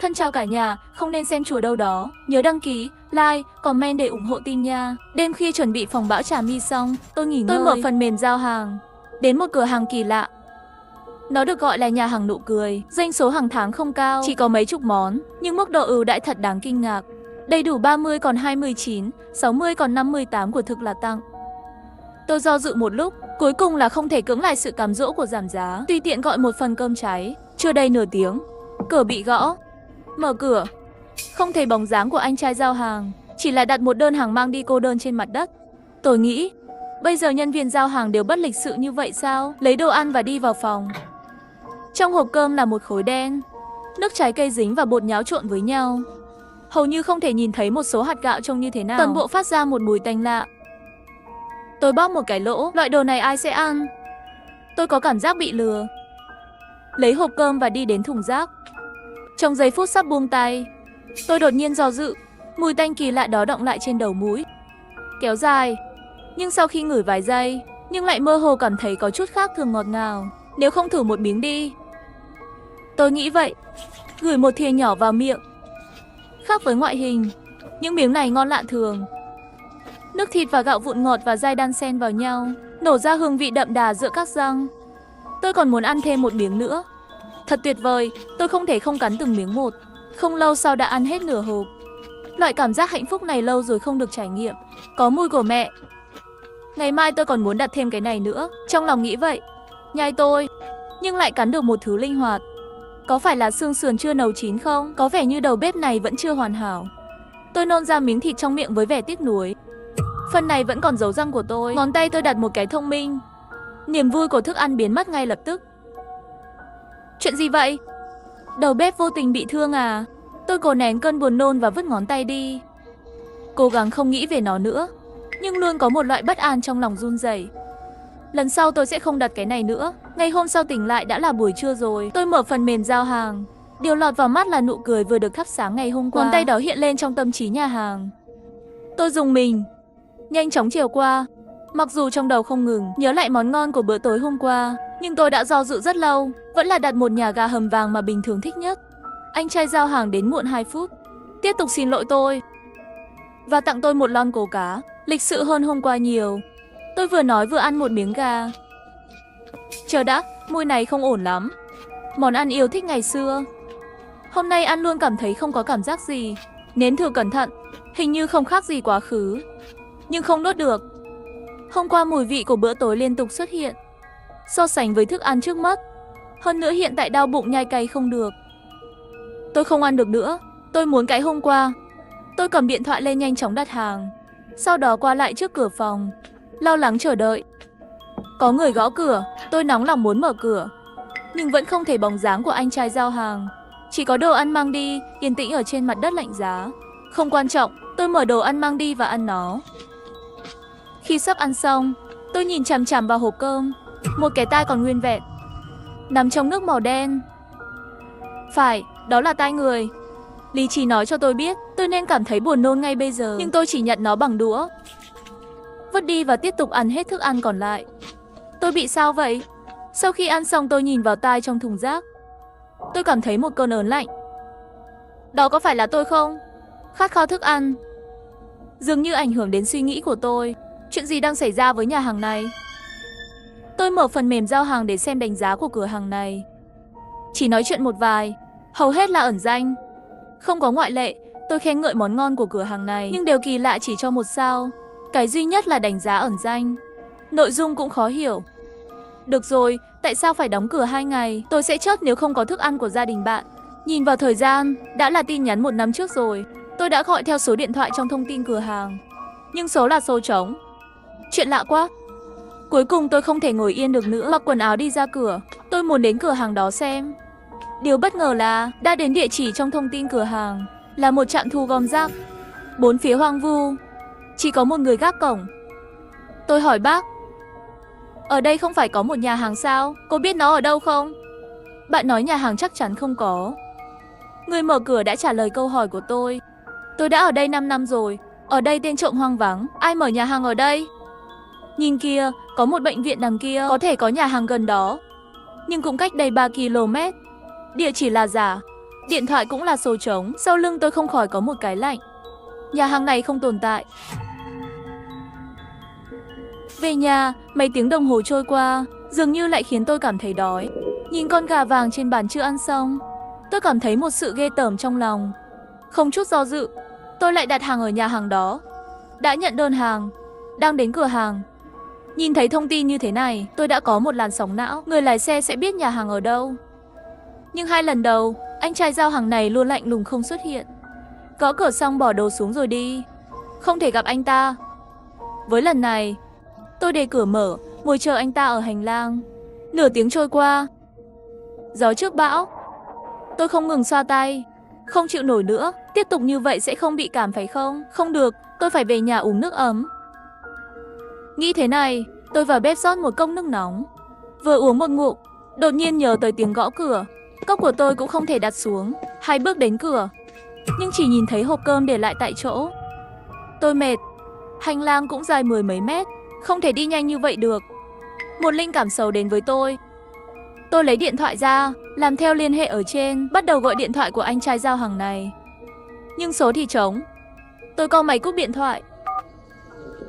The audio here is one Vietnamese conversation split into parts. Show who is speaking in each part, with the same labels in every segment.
Speaker 1: Thân chào cả nhà, không nên xem chùa đâu đó. Nhớ đăng ký, like, comment để ủng hộ team nha. Đêm khuya chuẩn bị phòng bão trà mi xong, tôi nghỉ ngơi. Tôi mở phần mềm giao hàng. Đến một cửa hàng kỳ lạ. Nó được gọi là nhà hàng nụ cười. Doanh số hàng tháng không cao, chỉ có mấy chục món. Nhưng mức độ ưu đãi thật đáng kinh ngạc. Đầy đủ 30 còn 29, 60 còn 58 của thực là tặng. Tôi do dự một lúc, cuối cùng là không thể cưỡng lại sự cám dỗ của giảm giá. Tùy tiện gọi một phần cơm cháy. Chưa đầy nửa tiếng, cửa bị gõ. Mở cửa, không thấy bóng dáng của anh trai giao hàng, chỉ là đặt một đơn hàng mang đi cô đơn trên mặt đất. Tôi nghĩ, bây giờ nhân viên giao hàng đều bất lịch sự như vậy sao? Lấy đồ ăn và đi vào phòng. Trong hộp cơm là một khối đen, nước trái cây dính và bột nháo trộn với nhau. Hầu như không thể nhìn thấy một số hạt gạo trông như thế nào. Toàn bộ phát ra một mùi tanh lạ. Tôi bóp một cái lỗ, loại đồ này ai sẽ ăn? Tôi có cảm giác bị lừa. Lấy hộp cơm và đi đến thùng rác. Trong giây phút sắp buông tay, tôi đột nhiên do dự. Mùi tanh kỳ lạ đó đọng lại trên đầu mũi, kéo dài. Nhưng sau khi ngửi vài giây, nhưng lại mơ hồ cảm thấy có chút khác thường ngọt ngào. Nếu không thử một miếng đi? Tôi nghĩ vậy. Gửi một thìa nhỏ vào miệng. Khác với ngoại hình, những miếng này ngon lạ thường. Nước thịt và gạo vụn ngọt và dai đan xen vào nhau, nổ ra hương vị đậm đà giữa các răng. Tôi còn muốn ăn thêm một miếng nữa. Thật tuyệt vời, tôi không thể không cắn từng miếng một. Không lâu sau đã ăn hết nửa hộp. Loại cảm giác hạnh phúc này lâu rồi không được trải nghiệm. Có mùi của mẹ. Ngày mai tôi còn muốn đặt thêm cái này nữa. Trong lòng nghĩ vậy. Nhai tôi, nhưng lại cắn được một thứ linh hoạt. Có phải là xương sườn chưa nấu chín không? Có vẻ như đầu bếp này vẫn chưa hoàn hảo. Tôi nôn ra miếng thịt trong miệng với vẻ tiếc nuối. Phần này vẫn còn dấu răng của tôi. Ngón tay tôi đặt một cái thông minh. Niềm vui của thức ăn biến mất ngay lập tức. Chuyện gì vậy? Đầu bếp vô tình bị thương à? Tôi cố nén cơn buồn nôn và vứt ngón tay đi. Cố gắng không nghĩ về nó nữa, nhưng luôn có một loại bất an trong lòng run rẩy. Lần sau tôi sẽ không đặt cái này nữa. Ngày hôm sau tỉnh lại đã là buổi trưa rồi. Tôi mở phần mềm giao hàng. Điều lọt vào mắt là nụ cười vừa được thắp sáng ngày hôm qua. Ngón tay đó hiện lên trong tâm trí nhà hàng. Tôi rùng mình, nhanh chóng chiều qua. Mặc dù trong đầu không ngừng nhớ lại món ngon của bữa tối hôm qua, nhưng tôi đã do dự rất lâu. Vẫn là đặt một nhà gà hầm vàng mà bình thường thích nhất. Anh trai giao hàng đến muộn 2 phút. Tiếp tục xin lỗi tôi và tặng tôi một lon cổ cá, lịch sự hơn hôm qua nhiều. Tôi vừa nói vừa ăn một miếng gà. Chờ đã, mùi này không ổn lắm. Món ăn yêu thích ngày xưa. Hôm nay ăn luôn cảm thấy không có cảm giác gì. Nếm thử cẩn thận, hình như không khác gì quá khứ. Nhưng không nuốt được. Hôm qua mùi vị của bữa tối liên tục xuất hiện, so sánh với thức ăn trước mắt. Hơn nữa hiện tại đau bụng nhai cay không được. Tôi không ăn được nữa. Tôi muốn cái hôm qua. Tôi cầm điện thoại lên nhanh chóng đặt hàng. Sau đó qua lại trước cửa phòng, lo lắng chờ đợi. Có người gõ cửa. Tôi nóng lòng muốn mở cửa, nhưng vẫn không thấy bóng dáng của anh trai giao hàng. Chỉ có đồ ăn mang đi, yên tĩnh ở trên mặt đất lạnh giá. Không quan trọng, tôi mở đồ ăn mang đi và ăn nó. Khi sắp ăn xong, tôi nhìn chằm chằm vào hộp cơm. Một cái tai còn nguyên vẹn, nằm trong nước màu đen. Phải, đó là tai người. Lý trí nói cho tôi biết tôi nên cảm thấy buồn nôn ngay bây giờ, nhưng tôi chỉ nhặt nó bằng đũa, vứt đi và tiếp tục ăn hết thức ăn còn lại. Tôi bị sao vậy? Sau khi ăn xong tôi nhìn vào tai trong thùng rác. Tôi cảm thấy một cơn ớn lạnh. Đó có phải là tôi không? Khát khao thức ăn dường như ảnh hưởng đến suy nghĩ của tôi. Chuyện gì đang xảy ra với nhà hàng này? Tôi mở phần mềm giao hàng để xem đánh giá của cửa hàng này. Chỉ nói chuyện một vài, hầu hết là ẩn danh. Không có ngoại lệ. Tôi khen ngợi món ngon của cửa hàng này, nhưng đều kỳ lạ chỉ cho 1 sao. Cái duy nhất là đánh giá ẩn danh. Nội dung cũng khó hiểu. Được rồi, tại sao phải đóng cửa 2 ngày? Tôi sẽ chốt nếu không có thức ăn của gia đình bạn. Nhìn vào thời gian, đã là tin nhắn 1 năm trước rồi. Tôi đã gọi theo số điện thoại trong thông tin cửa hàng, nhưng số là số trống. Chuyện lạ quá. Cuối cùng tôi không thể ngồi yên được nữa, mặc quần áo đi ra cửa. Tôi muốn đến cửa hàng đó xem. Điều bất ngờ là đã đến địa chỉ trong thông tin cửa hàng, là một trạm thu gom rác. 4 phía hoang vu, chỉ có một người gác cổng. Tôi hỏi bác, ở đây không phải có một nhà hàng sao? Cô biết nó ở đâu không? Bạn nói nhà hàng chắc chắn không có. Người mở cửa đã trả lời câu hỏi của tôi. Tôi đã ở đây 5 năm rồi. Ở đây tên trộm hoang vắng. Ai mở nhà hàng ở đây? Nhìn kia, có một bệnh viện đằng kia. Có thể có nhà hàng gần đó, nhưng cũng cách đây 3 km. Địa chỉ là giả. Điện thoại cũng là số trống, sau lưng tôi không khỏi có một cái lạnh. Nhà hàng này không tồn tại. Về nhà, mấy tiếng đồng hồ trôi qua, dường như lại khiến tôi cảm thấy đói. Nhìn con gà vàng trên bàn chưa ăn xong, tôi cảm thấy một sự ghê tởm trong lòng. Không chút do dự, tôi lại đặt hàng ở nhà hàng đó. Đã nhận đơn hàng, đang đến cửa hàng. Nhìn thấy thông tin như thế này, tôi đã có một làn sóng não. Người lái xe sẽ biết nhà hàng ở đâu. Nhưng 2 lần đầu, anh trai giao hàng này luôn lạnh lùng không xuất hiện. Gõ cửa xong bỏ đồ xuống rồi đi. Không thể gặp anh ta. Với lần này, tôi để cửa mở, ngồi chờ anh ta ở hành lang. Nửa tiếng trôi qua. Gió trước bão. Tôi không ngừng xoa tay. Không chịu nổi nữa, tiếp tục như vậy sẽ không bị cảm phải không? Không được, tôi phải về nhà uống nước ấm. Nghĩ thế này, tôi vào bếp rót một cốc nước nóng. Vừa uống một ngụm, đột nhiên nhớ tới tiếng gõ cửa. Cốc của tôi cũng không thể đặt xuống. 2 bước đến cửa, nhưng chỉ nhìn thấy hộp cơm để lại tại chỗ. Tôi mệt. Hành lang cũng dài 10 mấy mét, không thể đi nhanh như vậy được. Một linh cảm xấu đến với tôi. Tôi lấy điện thoại ra, làm theo liên hệ ở trên, bắt đầu gọi điện thoại của anh trai giao hàng này. Nhưng số thì trống. Tôi cau mày cúp điện thoại.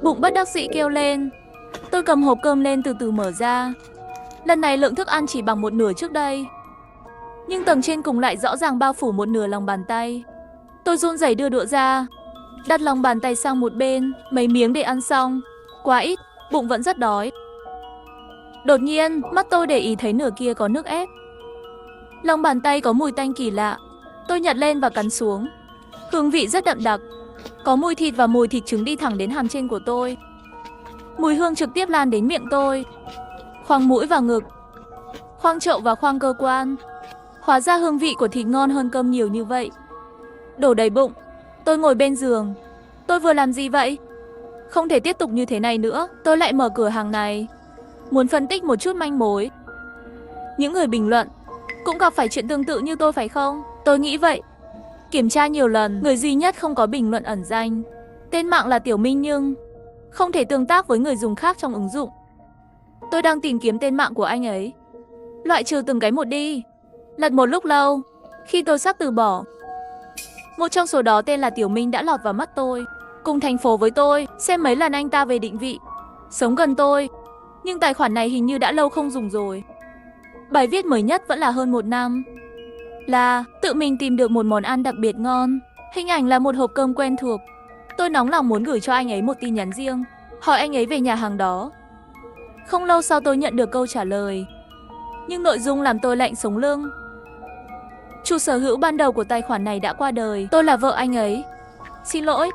Speaker 1: Bụng bất đắc dĩ kêu lên. Tôi cầm hộp cơm lên từ từ mở ra. Lần này lượng thức ăn chỉ bằng một nửa trước đây, nhưng tầng trên cùng lại rõ ràng bao phủ một nửa lòng bàn tay. Tôi run rẩy đưa đũa ra, đặt lòng bàn tay sang một bên, mấy miếng để ăn xong. Quá ít, bụng vẫn rất đói. Đột nhiên, mắt tôi để ý thấy nửa kia có nước ép. Lòng bàn tay có mùi tanh kỳ lạ. Tôi nhặt lên và cắn xuống. Hương vị rất đậm đặc. Có mùi thịt và mùi thịt trứng đi thẳng đến hàm trên của tôi. Mùi hương trực tiếp lan đến miệng tôi, khoang mũi và ngực, khoang chậu và khoang cơ quan. Hóa ra hương vị của thịt ngon hơn cơm nhiều như vậy. Đổ đầy bụng, tôi ngồi bên giường. Tôi vừa làm gì vậy? Không thể tiếp tục như thế này nữa. Tôi lại mở cửa hàng này, muốn phân tích một chút manh mối. Những người bình luận cũng gặp phải chuyện tương tự như tôi phải không? Tôi nghĩ vậy. Kiểm tra nhiều lần, người duy nhất không có bình luận ẩn danh. Tên mạng là Tiểu Minh nhưng không thể tương tác với người dùng khác trong ứng dụng. Tôi đang tìm kiếm tên mạng của anh ấy. Loại trừ từng cái một đi. Lật một lúc lâu, khi tôi sắp từ bỏ, một trong số đó tên là Tiểu Minh đã lọt vào mắt tôi. Cùng thành phố với tôi, xem mấy lần anh ta về định vị, sống gần tôi. Nhưng tài khoản này hình như đã lâu không dùng rồi. Bài viết mới nhất vẫn là hơn 1 năm. Là tự mình tìm được một món ăn đặc biệt ngon. Hình ảnh là một hộp cơm quen thuộc. Tôi nóng lòng muốn gửi cho anh ấy một tin nhắn riêng, hỏi anh ấy về nhà hàng đó. Không lâu sau tôi nhận được câu trả lời, nhưng nội dung làm tôi lạnh sống lưng. Chủ sở hữu ban đầu của tài khoản này đã qua đời. Tôi là vợ anh ấy. Xin lỗi,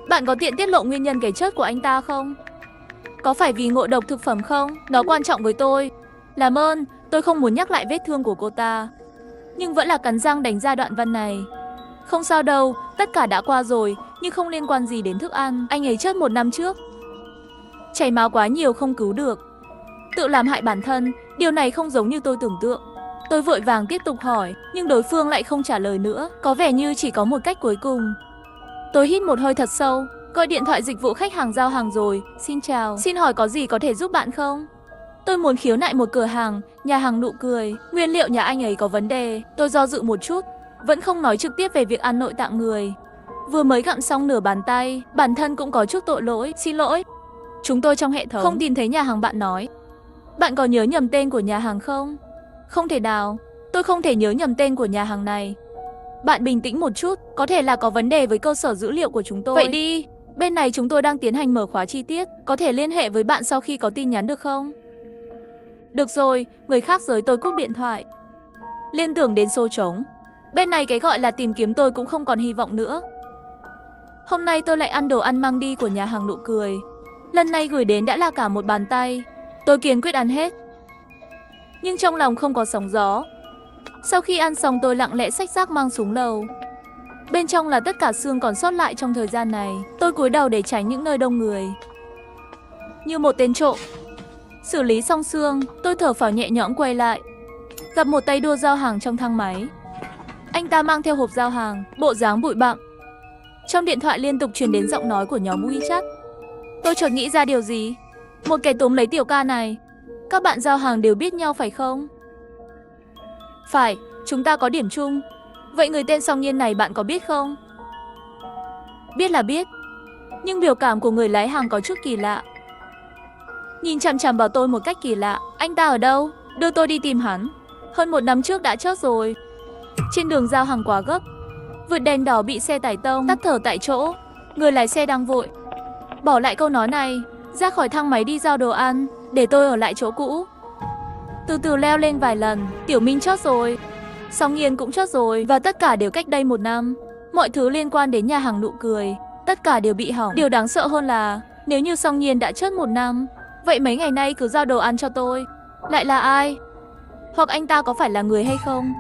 Speaker 1: bạn có tiện tiết lộ nguyên nhân cái chết của anh ta không? Có phải vì ngộ độc thực phẩm không? Nó quan trọng với tôi. Làm ơn, tôi không muốn nhắc lại vết thương của cô ta, nhưng vẫn là cắn răng đánh ra đoạn văn này. Không sao đâu, tất cả đã qua rồi, nhưng không liên quan gì đến thức ăn. Anh ấy chết 1 năm trước. Chảy máu quá nhiều không cứu được. Tự làm hại bản thân, điều này không giống như tôi tưởng tượng. Tôi vội vàng tiếp tục hỏi, nhưng đối phương lại không trả lời nữa. Có vẻ như chỉ có một cách cuối cùng. Tôi hít một hơi thật sâu, gọi điện thoại dịch vụ khách hàng giao hàng rồi. Xin chào, xin hỏi có gì có thể giúp bạn không? Tôi muốn khiếu nại một cửa hàng, nhà hàng Nụ Cười. Nguyên liệu nhà anh ấy có vấn đề. Tôi do dự một chút, vẫn không nói trực tiếp về việc ăn nội tạng người. Vừa mới gặm xong nửa bàn tay, bản thân cũng có chút tội lỗi. Xin lỗi, chúng tôi trong hệ thống không tìm thấy nhà hàng bạn nói. Bạn có nhớ nhầm tên của nhà hàng không? Không thể nào, tôi không thể nhớ nhầm tên của nhà hàng này. Bạn bình tĩnh một chút, có thể là có vấn đề với cơ sở dữ liệu của chúng tôi. Vậy đi, bên này chúng tôi đang tiến hành mở khóa chi tiết, có thể liên hệ với bạn sau khi có tin nhắn được không? Được rồi, người khác giới tôi cúp điện thoại. Liên tưởng đến số trống. Bên này cái gọi là tìm kiếm tôi cũng không còn hy vọng nữa. Hôm nay tôi lại ăn đồ ăn mang đi của nhà hàng Nụ Cười. Lần này gửi đến đã là cả một bàn tay. Tôi kiên quyết ăn hết, nhưng trong lòng không có sóng gió. Sau khi ăn xong tôi lặng lẽ xách rác mang xuống lầu. Bên trong là tất cả xương còn sót lại trong thời gian này. Tôi cúi đầu để tránh những nơi đông người, như một tên trộm. Xử lý xong xương, tôi thở phào nhẹ nhõm quay lại, gặp một tay đua giao hàng trong thang máy. Anh ta mang theo hộp giao hàng, bộ dáng bụi bặm. Trong điện thoại liên tục truyền đến giọng nói của nhóm WeChat. Tôi chợt nghĩ ra điều gì. Một kẻ túm lấy Tiểu ca này. Các bạn giao hàng đều biết nhau phải không? Phải, chúng ta có điểm chung. Vậy người tên Song Nhiên này bạn có biết không? Biết là biết, nhưng biểu cảm của người lái hàng có chút kỳ lạ. Nhìn chằm chằm vào tôi một cách kỳ lạ. Anh ta ở đâu? Đưa tôi đi tìm hắn. Hơn 1 năm trước đã chót rồi. Trên đường giao hàng quá gấp, vượt đèn đỏ bị xe tải tông, tắt thở tại chỗ. Người lái xe đang vội, bỏ lại câu nói này, ra khỏi thang máy đi giao đồ ăn, để tôi ở lại chỗ cũ. Từ từ leo lên vài lần. Tiểu Minh chót rồi, Song Nhiên cũng chót rồi, và tất cả đều cách đây 1 năm. Mọi thứ liên quan đến nhà hàng nụ cười, tất cả đều bị hỏng. Điều đáng sợ hơn là nếu như Song Nhiên đã chót 1 năm, vậy mấy ngày nay cứ giao đồ ăn cho tôi lại là ai? Hoặc anh ta có phải là người hay không?